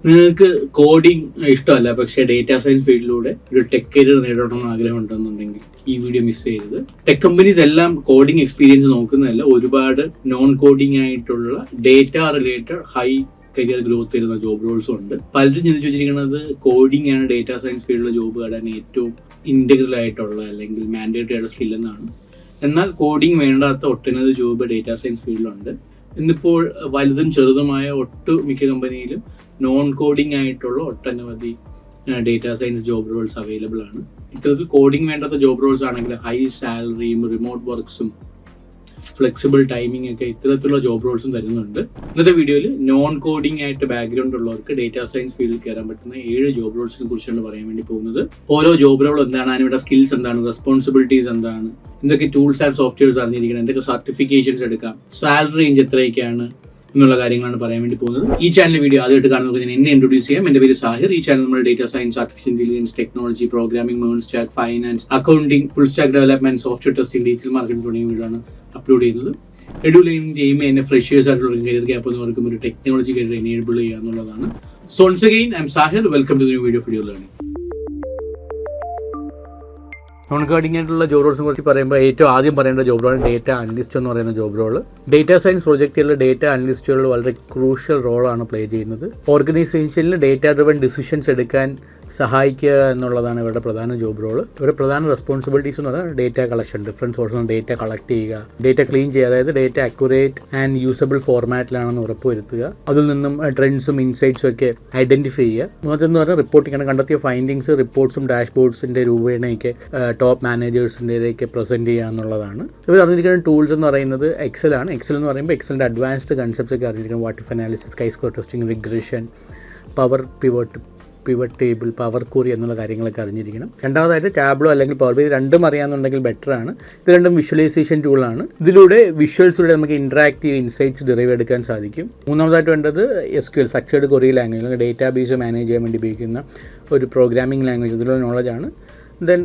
നിങ്ങൾക്ക് കോഡിംഗ് ഇഷ്ടമല്ല, പക്ഷേ ഡേറ്റാ സയൻസ് ഫീൽഡിലൂടെ ഒരു ടെക് കരിയർ നേടണമെന്ന് ആഗ്രഹമുണ്ടെന്നുണ്ടെങ്കിൽ ഈ വീഡിയോ മിസ് ചെയ്യരുത്. ടെക് കമ്പനീസ് എല്ലാം കോഡിംഗ് എക്സ്പീരിയൻസ് നോക്കുന്നതല്ല, ഒരുപാട് നോൺ കോഡിംഗ് ആയിട്ടുള്ള data related high career growth തരുന്ന ജോബ് റോൾസും ഉണ്ട്. പലരും ചിന്തിച്ചു വെച്ചിരിക്കുന്നത് കോഡിംഗ് ആണ് ഡേറ്റാ സയൻസ് ഫീൽഡിലെ ജോബ് നേടാൻ ഏറ്റവും ഇന്റഗ്രൽ ആയിട്ടുള്ള അല്ലെങ്കിൽ മാൻഡേറ്ററി ആയിട്ടുള്ള സ്കിൽ എന്നാണ്. എന്നാൽ കോഡിംഗ് വേണ്ടാത്ത ഒട്ടനവധി ജോബ് ഡേറ്റാ സയൻസ് ഫീൽഡിലുണ്ട്. ഇന്നിപ്പോൾ വലുതും ചെറുതുമായ ഒട്ടുമിക്ക കമ്പനിയിലും നോൺ കോഡിംഗ് ആയിട്ടുള്ള ഒട്ടനവധി data science job Rolls available ആണ്. ഇത്തരത്തിൽ കോഡിംഗ് വേണ്ടാത്ത ജോബ് റോൾസ് ആണെങ്കിൽ ഹൈ സാലറിയും റിമോട്ട് വർക്ക്സും ഫ്ലെക്സിബിൾ ടൈമിംഗ് ഒക്കെ ഇത്തരത്തിലുള്ള ജോബ് റോൾസും തരുന്നുണ്ട്. ഇന്നത്തെ വീഡിയോയിൽ നോൺ കോഡിംഗ് ആയിട്ട് ബാക്ക്ഗ്രൗണ്ട് ഉള്ളവർക്ക് ഡേറ്റാ സയൻസ് ഫീൽഡിൽ കയറാൻ പറ്റുന്ന 7 ജോബ് റോൾസിനെ കുറിച്ചാണ് പറയാൻ വേണ്ടി പോകുന്നത്. ഓരോ ജോബ് റോൾ എന്താണ്, അതിനുള്ള സ്കിൽസ് എന്താണ്, റെസ്പോൺസിബിലിറ്റീസ് എന്താണ്, എന്തൊക്കെ ടൂൾസ് ആൻഡ് സോഫ്റ്റ്വെയർസ് അറിഞ്ഞിരിക്കണം, എന്തൊക്കെ സർട്ടിഫിക്കേഷൻസ് എടുക്കാം, സാലറി റേഞ്ച് എത്രയൊക്കെയാണ് എന്നുള്ള കാര്യങ്ങളാണ് പറയാൻ വേണ്ടി പോകുന്നത്. ഈ ചാനൽ വീഡിയോ ആദ്യമായിട്ട് കാണുന്നവർക്ക് ഞാൻ എന്നെ ഇൻട്രൊഡ്യൂസ് ചെയ്യാം. എൻ്റെ പേര് സാഹിർ. ഈ ചാനൽ നമ്മൾ data science, artificial intelligence, technology, programming, മേൺ stack, finance, accounting, full stack development, software testing, digital marketing തുടങ്ങിയ വീഡിയോയാണ് അപ്ലോഡ് ചെയ്യുന്നത്. എഡ്യൂലൈനിന്റെ എയിം എന്നെ ഫ്രഷേഴ്സ് ആയിട്ടുള്ള കരിയർ ഗ്യാപ്പ് എന്നവർക്കും ഒരു ടെക്നോളജി കരിയർ എനേബിൾ ചെയ്യുക എന്നുള്ളതാണ്. So once again, I am Sahir. Welcome to the new video of Video Learning. Non coding ആയിട്ടുള്ള ജോബ് റോൾസിനെ കുറിച്ച് പറയുമ്പോൾ ഏറ്റവും ആദ്യം പറയേണ്ട ജോബ് റോളാണ് ഡേറ്റ അനലിസ്റ്റ് എന്ന് പറയുന്ന ജോബ് റോള്. ഡേറ്റാ സയൻസ് പ്രോജക്റ്റുകളിൽ ഡേറ്റ അനലിസ്റ്റുകൾ വളരെ ക്രൂഷ്യൽ റോളാണ് പ്ലേ ചെയ്യുന്നത്. ഓർഗനൈസേഷനിൽ ഡേറ്റ ഡ്രിവൺ ഡിസിഷൻസ് എടുക്കാൻ സഹായിക്കുക എന്നുള്ളതാണ് ഇവരുടെ പ്രധാന ജോബ് റോള്. ഇവരുടെ പ്രധാന റെസ്പോൺസിബിലിറ്റീസ് എന്ന് പറഞ്ഞാൽ ഡേറ്റ കളക്ഷൻ, ഡിഫറൻറ്റ് സോഴ്സിൽ നിന്ന് ഡേറ്റ കളക്ട് ചെയ്യുക, ഡേറ്റ ക്ലീൻ ചെയ്യുക, അതായത് ഡേറ്റ അക്യുറേറ്റ് ആൻഡ് യൂസബിൾ ഫോർമാറ്റിലാണെന്ന് ഉറപ്പുവരുത്തുക, അതിൽ നിന്നും ട്രെൻഡ്സും ഇൻസൈറ്റ്സും ഒക്കെ ഐഡന്റിഫൈ ചെയ്യുക. മൂന്നാമതെന്ന് പറഞ്ഞാൽ റിപ്പോർട്ടിംഗ് ആണ്. കണ്ടെത്തിയ ഫൈൻഡിങ്സ് റിപ്പോർട്ട്സും ഡാഷ്ബോർഡ്സിന്റെ രൂപേണയൊക്കെ ടോപ്പ് മാനേജേഴ്സിൻ്റെയൊക്കെ പ്രസന്റ് ചെയ്യുക എന്നുള്ളതാണ്. ഇവർ അറിഞ്ഞിരിക്കുന്ന ടൂൾസ് എന്ന് പറയുന്നത് എക്സൽ ആണ്. എക്സൽ എന്ന് പറയുമ്പോൾ എക്സലിന്റെ അഡ്വാൻസ്ഡ് കൺസെപ്റ്റ്സ് ഒക്കെ അറിഞ്ഞിരിക്കണം. What if analysis, sky score testing, regression, power pivot table, power query എന്നുള്ള കാര്യങ്ങളൊക്കെ അറിഞ്ഞിരിക്കണം. രണ്ടാമതായിട്ട് ടാബ്ലോ അല്ലെങ്കിൽ പവർ ബി, രണ്ടും അറിയാമെന്നുണ്ടെങ്കിൽ ബെറ്റർ ആണ്. ഇത് രണ്ടും വിഷ്വലൈസേഷൻ ടൂളാണ്. ഇതിലൂടെ വിഷ്വൽസിലൂടെ നമുക്ക് ഇന്ററാക്റ്റീവ് ഇൻസൈറ്റ്സ് ഡിറൈവ് എടുക്കാൻ സാധിക്കും. മൂന്നാമതായിട്ട് വേണ്ടത് SQL, സ്ട്രക്ചേർഡ് ക്വറി ലാംഗ്വേജ്, അല്ലെങ്കിൽ ഡേറ്റാബേസ് മാനേജ് ചെയ്യാൻ വേണ്ടി ഉപയോഗിക്കുന്ന ഒരു പ്രോഗ്രാമിംഗ് ലാംഗ്വേജ്, ഇതിലുള്ള നോളജാണ്. ദെൻ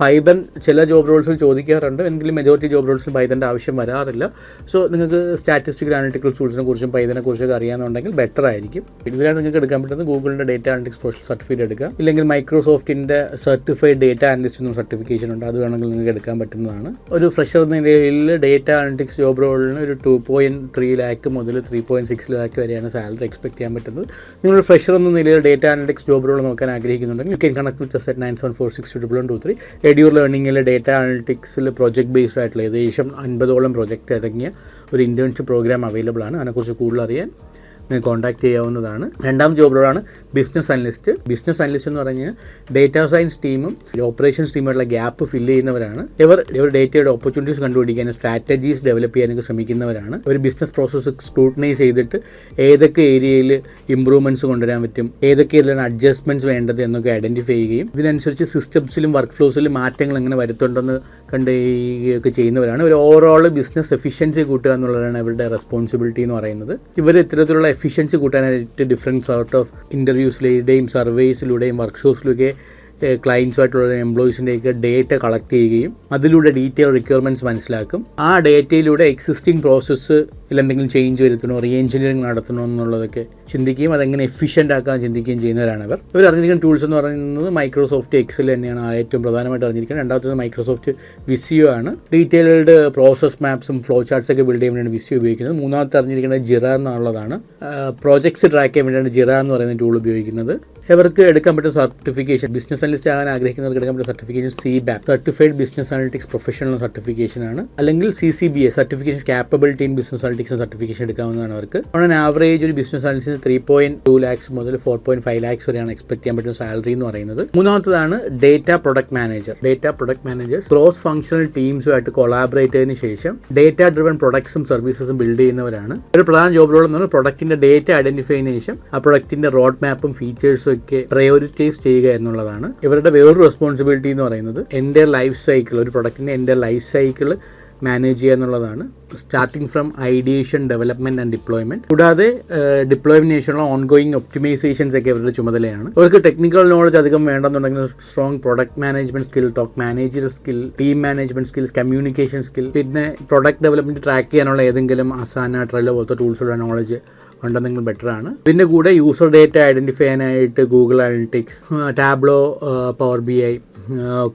പൈതൺ ചില ജോബ് റോൾസിൽ ചോദിക്കാറുണ്ട്, എങ്കിലും മെജോറിറ്റി ജോബ് റോൾസിൽ പൈതൻ്റെ ആവശ്യം വരാറില്ല. സോ നിങ്ങൾക്ക് സ്റ്റാറ്റിസ്റ്റിക്കൽ അനലിറ്റിക്കൽ ടൂൾസിനെ കുറിച്ചും പൈതനെ കുറിച്ചൊക്കെ അറിയാമെന്നുണ്ടെങ്കിൽ ബെറ്റർ ആയിരിക്കും. ഇതിലാണ് നിങ്ങൾക്ക് എടുക്കാൻ പറ്റുന്നത് ഗൂഗിളിൻ്റെ ഡേറ്റ അനലിറ്റിക്സ് പ്രൊഫഷണൽ സർട്ടിഫിക്കറ്റ് എടുക്കുക, ഇല്ലെങ്കിൽ മൈക്രോസോഫ്റ്റിൻ്റെ സർട്ടിഫൈഡ് ഡേറ്റ അനലിസ്റ്റ് എന്ന സർട്ടിഫിക്കേഷൻ ഉണ്ട്, അത് വേണമെങ്കിൽ നിങ്ങൾക്ക് എടുക്കാൻ പറ്റുന്നതാണ്. ഒരു ഫ്രഷർ എന്ന നിലയിൽ ഡേറ്റ അനലിറ്റിക്സ് ജോബ് റോളിന് ഒരു 2.3 ലാക്ക് മുതൽ 3.6 ലാക്ക് വരെയാണ് സാലറി എക്സ്പെക്ട് ചെയ്യാൻ പറ്റുന്നത്. നിങ്ങളൊരു ഫ്രഷർ എന്ന നിലയിൽ ഡേറ്റ അനലിറ്റിക്സ് ജോബ് റോൾ നോക്കാൻ ആഗ്രഹിക്കുന്നുണ്ടെങ്കിൽ you can connect with us at 97462123. Edure ലേണിംഗിൽ ഡേറ്റ അനലിറ്റിക്സിൽ പ്രോജക്ട് ബേസ്ഡ് ആയിട്ടുള്ള ഏകദേശം 50ഓളം പ്രോജക്റ്റ് അടങ്ങിയ ഒരു ഇന്റേൺഷിപ്പ് പ്രോഗ്രാം അവൈലബിൾ ആണ്. അതിനെക്കുറിച്ച് കൂടുതൽ അറിയാൻ നിങ്ങൾക്ക് കോൺടാക്ട് ചെയ്യാവുന്നതാണ്. രണ്ടാമത്തെ ജോബ് റോളാണ് ബിസിനസ് അനലിസ്റ്റ്. ബിസിനസ് അനലിസ്റ്റ് എന്ന് പറഞ്ഞാൽ ഡേറ്റാ സയൻസ് ടീമും ഓപ്പറേഷൻസ് ടീമുമായിട്ടുള്ള ഗ്യാപ്പ് ഫില്ല് ചെയ്യുന്നവരാണ്. ഇവർ ഡേറ്റയുടെ ഓപ്പർച്യൂണിറ്റീസ് കണ്ടുപിടിക്കാനും സ്ട്രാറ്റജീസ് ഡെവലപ്പ് ചെയ്യാനൊക്കെ ശ്രമിക്കുന്നവരാണ്. ഒരു ബിസിനസ് പ്രോസസ്സ് സ്ക്രൂട്ടനൈസ് ചെയ്തിട്ട് ഏതൊക്കെ ഏരിയയിൽ ഇംപ്രൂവ്മെന്റ്സ് കൊണ്ടുവരാൻ പറ്റും, ഏതൊക്കെ ഇതിലാണ് അഡ്ജസ്റ്റ്മെന്റ്സ് വേണ്ടത് എന്നൊക്കെ ഐഡന്റിഫൈ ചെയ്യുകയും ഇതിനനുസരിച്ച് സിസ്റ്റംസിലും വർക്ക് ഫ്ലോസിലും മാറ്റങ്ങൾ എങ്ങനെ വരുത്തുണ്ടെന്ന് കണ്ടുകയൊക്കെ ചെയ്യുന്നവരാണ്. ഒരു ഓവറോൾ ബിസിനസ് എഫിഷ്യൻസി കൂട്ടുക എന്നുള്ളതാണ് ഇവരുടെ റെസ്പോൺസിബിലിറ്റി എന്ന് പറയുന്നത്. ഇവർ ഇത്തരത്തിലുള്ള എഫിഷ്യൻസി കൂട്ടാനായിട്ട് ഡിഫറെൻറ്റ് സോർട്ട് ഓഫ് ഇൻ്റർവ്യൂസിലൂടെയും സർവേസിലൂടെയും വർക്ക്ഷോപ്സിലൂടെ ക്ലയൻസുമായിട്ടുള്ള എംപ്ലോയീസിൻ്റെയൊക്കെ ഡേറ്റ കളക്ട് ചെയ്യുകയും അതിലൂടെ ഡീറ്റെയിൽ റിക്വയർമെൻറ്റ്സ് മനസ്സിലാക്കും. ആ ഡേറ്റയിലൂടെ എക്സിസ്റ്റിംഗ് പ്രോസസ്സ് എന്തെങ്കിലും ചേഞ്ച് വരുത്തണോ, റീ എഞ്ചിനീയറിംഗ് നടത്തണോ എന്നുള്ളതൊക്കെ ചിന്തിക്കുകയും അതെങ്ങനെ എഫിഷ്യൻ്റ് ആക്കാൻ ചിന്തിക്കുകയും ചെയ്യുന്നവരാണ് ഇവർ. ഇവർ അറിഞ്ഞിരിക്കുന്ന ടൂൾസ് എന്ന് പറയുന്നത് മൈക്രോസോഫ്റ്റ് എക്സൽ തന്നെയാണ് ഏറ്റവും പ്രധാനമായിട്ട് അറിഞ്ഞിരിക്കുന്നത്. രണ്ടാമത്തേത് മൈക്രോസോഫ്റ്റ് വിസിയോ ആണ്. ഡീറ്റെയിൽഡ് പ്രോസസ് മാപ്സും ഫ്ലോ ചാർട്ട്സ് ഒക്കെ ബിൽഡ് ചെയ്യാൻ വേണ്ടിയാണ് വിസിയോ ഉപയോഗിക്കുന്നത്. മൂന്നാമത്തെ അറിഞ്ഞിരിക്കുന്നത് ജിറ എന്നുള്ളതാണ്. പ്രോജക്ട്സ് ട്രാക്ക് ചെയ്യാൻ വേണ്ടിയാണ് ജിറ എന്ന് പറയുന്ന ടൂൾ ഉപയോഗിക്കുന്നത്. ഇവർക്ക് എടുക്കാൻ പറ്റുന്ന സർട്ടിഫിക്കേഷൻ, ബിസിനസ് അനലിസ്റ്റ് ആകാൻ ആഗ്രഹിക്കുന്നവർക്ക് എടുക്കാൻ പറ്റുന്ന certification CBAP, certified business analytics professional certification ആണ്. അല്ലെങ്കിൽ CCBA, certification capability in business analytics certification എടുക്കാവുന്നതാണ് അവർക്ക്. ഓൺ ആവറേജ് ഒരു ബിസിനസ് അനലിസ്റ്റിന് 3.2 ലാക്സ് മുതൽ 4.5 ലാക്സ് വരെയാണ് എക്സ്പെക്ട് ചെയ്യാൻ പറ്റുന്ന സാലറി എന്ന് പറയുന്നത്. മൂന്നാമത്തതാണ് data product manager. Data product manager cross functional ടീംസുമായിട്ട് കൊളാബറേറ്റ് ചെയ്തതിനു ശേഷം ഡേറ്റ ഡ്രിവൺ പ്രൊഡക്ട്സും സർവീസസും ബിൽഡ് ചെയ്യുന്നവരാണ്. ഒരു പ്രധാന ജോബ് റോൾ എന്ന് പറഞ്ഞാൽ പ്രൊഡക്റ്റിന്റെ ഡേറ്റ ഐഡന്റിഫൈ ചെയ്തതിനു ശേഷം ആ പ്രൊഡക്റ്റിന്റെ റോഡ് മാപ്പും ഫീച്ചേഴ്സും ഒക്കെ പ്രയോറിറ്റൈസ് ചെയ്യുക എന്നുള്ളതാണ്. ഇവരുടെ വേറൊരു റെസ്പോൺസിബിലിറ്റി എന്ന് പറയുന്നത് എൻ്റെ ലൈഫ് സൈക്കിൾ, ഒരു പ്രൊഡക്റ്റിന്റെ എൻ്റെ ലൈഫ് സൈക്കിൾ മാനേജ് ചെയ്യുക എന്നുള്ളതാണ്. Starting from ideation, development and deployment. കൂടാതെ ഡിപ്ലോയ്മെന്റിന് ശേഷമുള്ള ഓൺഗോയിങ് ഒപ്റ്റിമൈസേഷൻസ് ഒക്കെ അവരുടെ ചുമതലയാണ്. അവർക്ക് ടെക്നിക്കൽ നോളജ് അധികം വേണ്ടെന്നുണ്ടെങ്കിൽ strong product management skill, top manager skill, team management skills, communication skill, പിന്നെ പ്രൊഡക്റ്റ് ഡെവലപ്മെന്റ് ട്രാക്ക് ചെയ്യാനുള്ള ഏതെങ്കിലും അസാന, ട്രെല്ലോ പോലത്തെ ടൂൾസുള്ള നോളജ് ഉണ്ടെന്നെങ്കിൽ ബെറ്റർ ആണ്. ഇതിൻ്റെ കൂടെ യൂസർ ഡേറ്റ ഐഡൻറ്റിഫൈ ചെയ്യാനായിട്ട് Google Analytics, Tableau, power BI,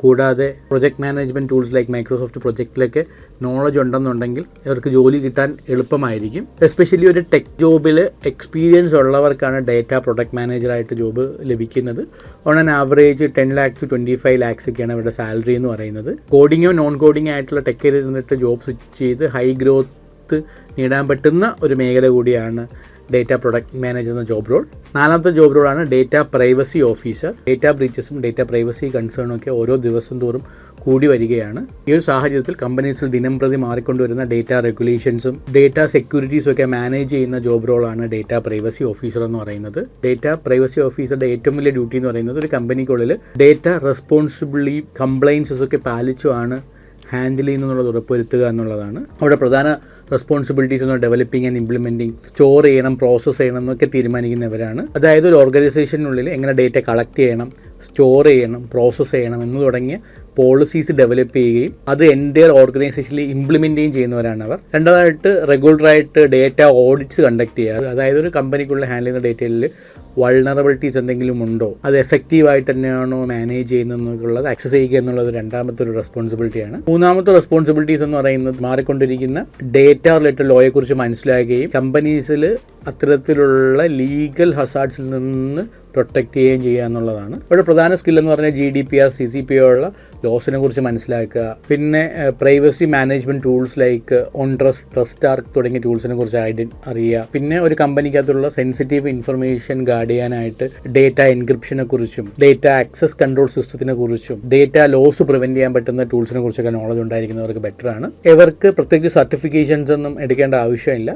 കൂടാതെ project management tools like Microsoft പ്രൊജക്റ്റിലൊക്കെ നോളജ് ഉണ്ടെന്നുണ്ടെങ്കിൽ ഇവർക്ക് ജോലി കിട്ടാൻ എളുപ്പമായിരിക്കും. എസ്പെഷ്യലി ഒരു ടെക് ജോബിൽ എക്സ്പീരിയൻസ് ഉള്ളവർക്കാണ് ഡേറ്റ പ്രൊഡക്റ്റ് മാനേജറായിട്ട് ജോബ് ലഭിക്കുന്നത്. On an average 10 lakh to 25 lakhs ഒക്കെയാണ് അവരുടെ സാലറി എന്ന് പറയുന്നത്. കോഡിങ്ങോ നോൺ കോഡിങ്ങോ ആയിട്ടുള്ള ടെക്കിൽ ഇരുന്നിട്ട് ജോബ് സ്വിച്ച് ചെയ്ത് ഹൈ ഗ്രോത്ത് നേടാൻ പറ്റുന്ന ഒരു മേഖല കൂടിയാണ് ഡേറ്റ പ്രൊഡക്റ്റ് മാനേജർ എന്ന ജോബ് റോൾ. 4ാമത്തെ ജോബ് റോളാണ് ഡേറ്റ പ്രൈവസി ഓഫീസർ. ഡേറ്റ ബ്രീച്ചസും ഡേറ്റ പ്രൈവസി കൺസേണും ഒക്കെ ഓരോ ദിവസം തോറും കൂടി വരികയാണ്. ഈ ഒരു സാഹചര്യത്തിൽ കമ്പനീസിൽ ദിനം പ്രതി മാറിക്കൊണ്ടുവരുന്ന ഡേറ്റ റെഗുലേഷൻസും ഡേറ്റ സെക്യൂരിറ്റീസും ഒക്കെ മാനേജ് ചെയ്യുന്ന ജോബ് റോളാണ് ഡേറ്റ പ്രൈവസി ഓഫീസർ എന്ന് പറയുന്നത്. ഡേറ്റ പ്രൈവസി ഓഫീസറുടെ ഏറ്റവും വലിയ ഡ്യൂട്ടി എന്ന് പറയുന്നത് ഒരു കമ്പനിക്കുള്ളിൽ ഡേറ്റ റെസ്പോൺസിബിളി കംപ്ലൈൻസസ് ഒക്കെ പാലിച്ചുമാണ് ഹാൻഡിൽ ചെയ്യുന്നുള്ളത് ഉറപ്പുവരുത്തുക എന്നുള്ളതാണ്. അവിടെ പ്രധാന റെസ്പോൺസിബിലിറ്റീസ് എന്ന് ഡെവലപ്പിംഗ് ആൻഡ് ഇംപ്ലിമെൻറ്റിംഗ്, സ്റ്റോർ ചെയ്യണം, പ്രോസസ്സ് ചെയ്യണം എന്നൊക്കെ തീരുമാനിക്കുന്നവരാണ്. അതായത് ഒരു ഓർഗനൈസേഷനുള്ളിൽ എങ്ങനെ ഡേറ്റ കളക്ട് ചെയ്യണം, സ്റ്റോർ ചെയ്യണം, പ്രോസസ്സ് ചെയ്യണം എന്ന് തുടങ്ങിയ പോളിസീസ് ഡെവലപ്പ് ചെയ്യുകയും അത് എൻ്റയർ ഓർഗനൈസേഷനിൽ ഇംപ്ലിമെൻറ്റ് ചെയ്യുന്നവരാണ് അവർ. രണ്ടാമതായിട്ട് റെഗുലറായിട്ട് ഡേറ്റ ഓഡിറ്റ്സ് കണ്ടക്ട് ചെയ്യുക. അതായത് ഒരു കമ്പനിക്കുള്ള ഹാൻഡിൽ ചെയ്യുന്ന ഡേറ്റയിൽ വൾണറബിലിറ്റീസ് എന്തെങ്കിലും ഉണ്ടോ, അത് എഫക്റ്റീവായിട്ട് തന്നെയാണോ മാനേജ് ചെയ്യുന്നതെന്നുള്ളത് അക്സസ് ചെയ്യുക എന്നുള്ളത് രണ്ടാമത്തെ ഒരു റെസ്പോൺസിബിലിറ്റിയാണ്. 3ാമത്തെ റെസ്പോൺസിബിലിറ്റീസ് എന്ന് പറയുന്നത് മാറിക്കൊണ്ടിരിക്കുന്ന ഡേറ്റ റിലേറ്റഡ് ലോയെക്കുറിച്ച് മനസ്സിലാക്കുകയും കമ്പനീസിൽ അത്തരത്തിലുള്ള ലീഗൽ ഹസാർഡ്സിൽ നിന്ന് പ്രൊട്ടക്റ്റ് ചെയ്യുകയും ചെയ്യുക എന്നുള്ളതാണ്. ഇവിടെ പ്രധാന സ്കിൽ എന്ന് പറഞ്ഞാൽ GDPR, CCPA ഉള്ള ലോസിനെ കുറിച്ച് മനസ്സിലാക്കുക. പിന്നെ privacy management tools like OnTrust, TrustArc തുടങ്ങിയ ടൂൾസിനെ കുറിച്ച് അറിയുക. പിന്നെ ഒരു കമ്പനിക്കകത്തുള്ള സെൻസിറ്റീവ് ഇൻഫർമേഷൻ ഗാർഡ് ചെയ്യാനായിട്ട് ഡേറ്റ എൻക്രിപ്ഷനെ കുറിച്ചും ഡേറ്റ ആക്സസ് കൺട്രോൾ സിസ്റ്റത്തിനെ കുറിച്ചും ഡേറ്റ ലോസ് പ്രിവെൻറ്റ് ചെയ്യാൻ പറ്റുന്ന ടൂൾസിനെ കുറിച്ചൊക്കെ നോളജ് ഉണ്ടായിരിക്കുന്നവർക്ക് ബെറ്റർ ആണ്. ഇവർക്ക് പ്രത്യേകിച്ച് സർട്ടിഫിക്കേഷൻസ് ഒന്നും എടുക്കേണ്ട ആവശ്യമില്ല.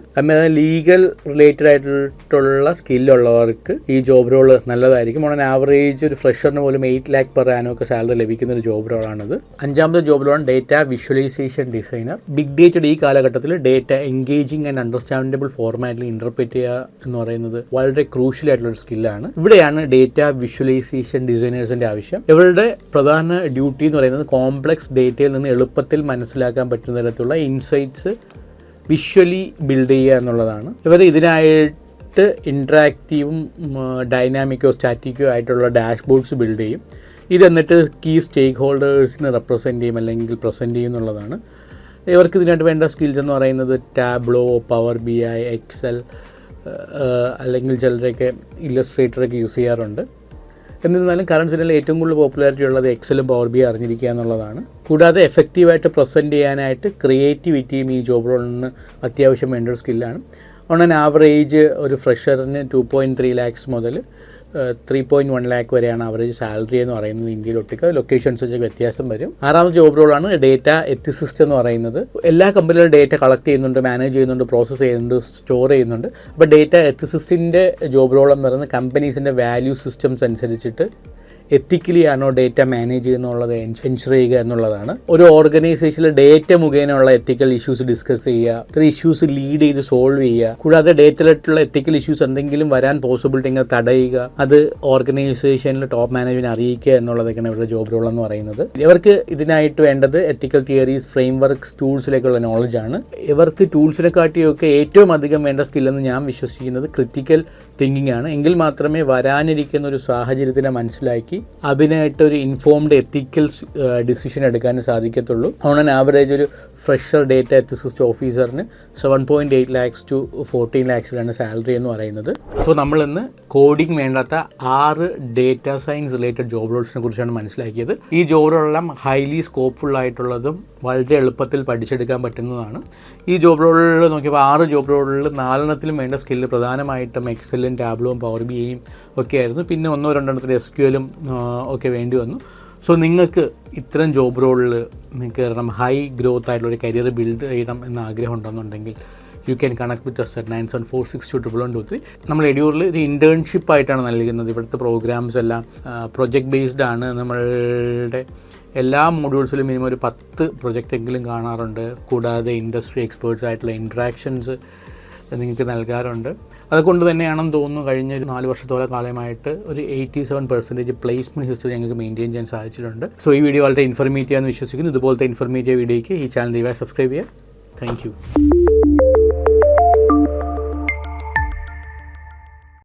ലീഗൽ റിലേറ്റഡ് ആയിട്ടുള്ള സ്കില്ലുള്ളവർക്ക് ഈ ജോബ് റോൾ നല്ലതായിരിക്കും. ഓൺ ആവറേജ് ഒരു ഫ്രഷറിന് പോലും 8 lakh per annum ഒക്കെ സാലറി ലഭിക്കുന്ന ഒരു ജോബ് റോളാണിത്. 5ാമത്തെ ജോബ് റോളാണ് ഡേറ്റ വിഷ്വലൈസേഷൻ ഡിസൈനർ. ബിഗ് ഡേറ്റയുടെ ഈ കാലഘട്ടത്തിൽ ഡേറ്റ എൻഗേജിങ് ആൻഡ് അണ്ടർസ്റ്റാൻഡബിൾ ഫോർമാറ്റിൽ ഇന്റർപ്രറ്റ് ചെയ്യുക എന്ന് പറയുന്നത് വളരെ ക്രൂഷ്യൽ ആയിട്ടുള്ള ഒരു സ്കില്ലാണ്. ഇവിടെയാണ് ഡേറ്റ വിഷ്വലൈസേഷൻ ഡിസൈനേഴ്സിന്റെ ആവശ്യം. ഇവരുടെ പ്രധാന ഡ്യൂട്ടി എന്ന് പറയുന്നത് കോംപ്ലക്സ് ഡേറ്റയിൽ നിന്ന് എളുപ്പത്തിൽ മനസ്സിലാക്കാൻ പറ്റുന്ന തരത്തിലുള്ള ഇൻസൈറ്റ്സ് വിഷ്വലി ബിൽഡ് ചെയ്യുക എന്നുള്ളതാണ്. ഇവർ ഇതിനായിട്ട് ഇൻട്രാക്റ്റീവും ഡൈനാമിക്കോ സ്റ്റാറ്റിക്കോ ആയിട്ടുള്ള ഡാഷ്ബോർഡ്സ് ബിൽഡ് ചെയ്യും. ഇതെന്നിട്ട് കീ സ്റ്റേക്ക് ഹോൾഡേഴ്സിന് റെപ്രസെൻറ്റ് ചെയ്യും അല്ലെങ്കിൽ പ്രസൻറ്റ് ചെയ്യും എന്നുള്ളതാണ്. ഇവർക്ക് ഇതിനായിട്ട് വേണ്ട സ്കിൽസ് എന്ന് പറയുന്നത് ടാബ്ലോ, പവർ BI, എക്സൽ അല്ലെങ്കിൽ ചിലരൊക്കെ ഇല്ലസ്ട്രേറ്ററൊക്കെ യൂസ് ചെയ്യാറുണ്ട്. എന്നിരുന്നാലും കറണ്ട് സിനിമയിൽ ഏറ്റവും കൂടുതൽ പോപ്പുലാരിറ്റി ഉള്ളത് എക്സലും പവർ BI അറിഞ്ഞിരിക്കുക എന്നുള്ളതാണ്. കൂടാതെ എഫക്റ്റീവായിട്ട് പ്രസൻറ്റ് ചെയ്യാനായിട്ട് ക്രിയേറ്റിവിറ്റിയും ഈ ജോബ് റോളിന് അത്യാവശ്യം വേണ്ട ഒരു സ്കില്ലാണ്. ഓൺ ആൻ ആവറേജ് ഒരു ഫ്രഷറിന് 2.3 lakhs മുതൽ 3.1 lakh വരെയാണ് ആവറേജ് സാലറി എന്ന് പറയുന്നത് ഇന്ത്യയിൽ ഒട്ടുക്ക്. ലൊക്കേഷൻസ് വെച്ച് വ്യത്യാസം വരും. 6ാമത്തെ ജോബ് റോളാണ് ഡേറ്റ എത്തിസിസ്റ്റ് എന്ന് പറയുന്നത്. എല്ലാ കമ്പനികളും ഡേറ്റ കളക്ട് ചെയ്യുന്നുണ്ട്, മാനേജ് ചെയ്യുന്നുണ്ട്, പ്രോസസ്സ് ചെയ്യുന്നുണ്ട്, സ്റ്റോർ ചെയ്യുന്നുണ്ട്. അപ്പോൾ ഡേറ്റ എത്തിസിസ്റ്റിൻ്റെ ജോബ് റോൾ എന്ന് പറയുന്നത് കമ്പനീസിൻ്റെ വാല്യൂ സിസ്റ്റംസ് അനുസരിച്ചിട്ട് എത്തിക്കലി ആണോ ഡേറ്റ മാനേജ് ചെയ്യുന്നുള്ളത് എൻഷുർ ചെയ്യുക എന്നുള്ളതാണ്. ഒരു ഓർഗനൈസേഷനിൽ ഡേറ്റ മുഖേനയുള്ള എത്തിക്കൽ ഇഷ്യൂസ് ഡിസ്കസ് ചെയ്യുക, ഇത്ര ഇഷ്യൂസ് ലീഡ് ചെയ്ത് സോൾവ് ചെയ്യുക. കൂടാതെ ഡേറ്റയിലുള്ള എത്തിക്കൽ ഇഷ്യൂസ് എന്തെങ്കിലും വരാൻ പോസിബിലിറ്റി ഇങ്ങനെ തടയുക, അത് ഓർഗനൈസേഷനിൽ ടോപ്പ് മാനേജ്മെന്റ് അറിയിക്കുക എന്നുള്ളതൊക്കെയാണ് ഇവരുടെ ജോബ് റോൾ എന്ന് പറയുന്നത്. ഇവർക്ക് ഇതിനായിട്ട് വേണ്ടത് എത്തിക്കൽ തിയറീസ്, ഫ്രെയിം വർക്ക്സ്, ടൂൾസിലേക്കുള്ള നോളജ് ആണ്. ഇവർക്ക് ടൂൾസിനെ കാട്ടിയൊക്കെ ഏറ്റവും അധികം വേണ്ട സ്കില്ലെന്ന് ഞാൻ വിശ്വസിക്കുന്നത് ക്രിറ്റിക്കൽ തിങ്കിങ് ആണ്. എങ്കിൽ മാത്രമേ വരാനിരിക്കുന്ന ഒരു സാഹചര്യത്തിനെ മനസ്സിലാക്കി അതിനായിട്ട് ഒരു ഇൻഫോംഡ് എത്തിക്കൽ ഡിസിഷൻ എടുക്കാൻ സാധിക്കത്തുള്ളൂ. ഓൺ ആൻ ആവറേജ് ഒരു ഫ്രഷർ ഡേറ്റ എത്തിസിസ്റ്റ് ഓഫീസറിന് 7.8 lakhs to 14 lakhs സാലറി എന്ന് പറയുന്നത്. സോ നമ്മൾ ഇന്ന് കോഡിംഗ് വേണ്ടാത്ത 6 ഡേറ്റ സയൻസ് റിലേറ്റഡ് ജോബ് റോൾസിനെ കുറിച്ചാണ് മനസ്സിലാക്കിയത്. ഈ ജോബ് റോളെല്ലാം ഹൈലി സ്കോപ്പ്ഫുൾ ആയിട്ടുള്ളതും വളരെ എളുപ്പത്തിൽ പഠിച്ചെടുക്കാൻ പറ്റുന്നതാണ്. ഈ ജോബ് റോളിൽ നോക്കിയപ്പോൾ 6 ജോബ് റോളിൽ 4 വേണ്ട സ്കില്ല് പ്രധാനമായിട്ടും എക്സലും ടാബ്ലോയും പവർ BIയും ഒക്കെ ആയിരുന്നു. പിന്നെ 1-2 SQLും ഒക്കെ വേണ്ടി വന്നു. സോ നിങ്ങൾക്ക് ഇത്തരം ജോബ് റോളിൽ നിങ്ങൾക്ക് കയറണം, ഹൈ ഗ്രോത്ത് ആയിട്ടുള്ള ഒരു കരിയർ ബിൽഡ് ചെയ്യണം എന്ന ആഗ്രഹം ഉണ്ടെന്നുണ്ടെങ്കിൽ U can connect with us at 97462123. നമ്മൾ എഡ്യൂറിൽ ഒരു ഇൻറ്റേൺഷിപ്പ് ആയിട്ടാണ് നൽകുന്നത്. ഇവിടുത്തെ പ്രോഗ്രാംസ് എല്ലാം പ്രൊജക്ട് ബേസ്ഡ് ആണ്. നമ്മളുടെ എല്ലാ മോഡ്യൂൾസിലും മിനിമം ഒരു 10 പ്രൊജക്റ്റെങ്കിലും കാണാറുണ്ട്. കൂടാതെ ഇൻഡസ്ട്രി എക്സ്പേർട്സ് ആയിട്ടുള്ള ഇൻട്രാക്ഷൻസ് നിങ്ങൾക്ക് നൽകാറുണ്ട്. അതുകൊണ്ട് തന്നെയാണെന്ന് തോന്നുന്നു കഴിഞ്ഞ ഒരു 4 വർഷത്തോളം കാലമായിട്ട് ഒരു 87% പ്ലേസ്മെൻറ്റ് ഹിസ്റ്ററി ഞങ്ങൾക്ക് മെയിൻറ്റെയിൻ ചെയ്യാൻ സാധിച്ചിട്ടുണ്ട്. സോ ഈ വീഡിയോ വളരെ ഇൻഫർമേറ്റീവ് ആണെന്ന് വിശ്വസിക്കുന്നു. ഇതുപോലത്തെ ഇൻഫർമേറ്റീവ് വീഡിയോയ്ക്ക് ഈ ചാനൽ ദയവായി സബ്സ്ക്രൈബ് ചെയ്യുക. Thank you.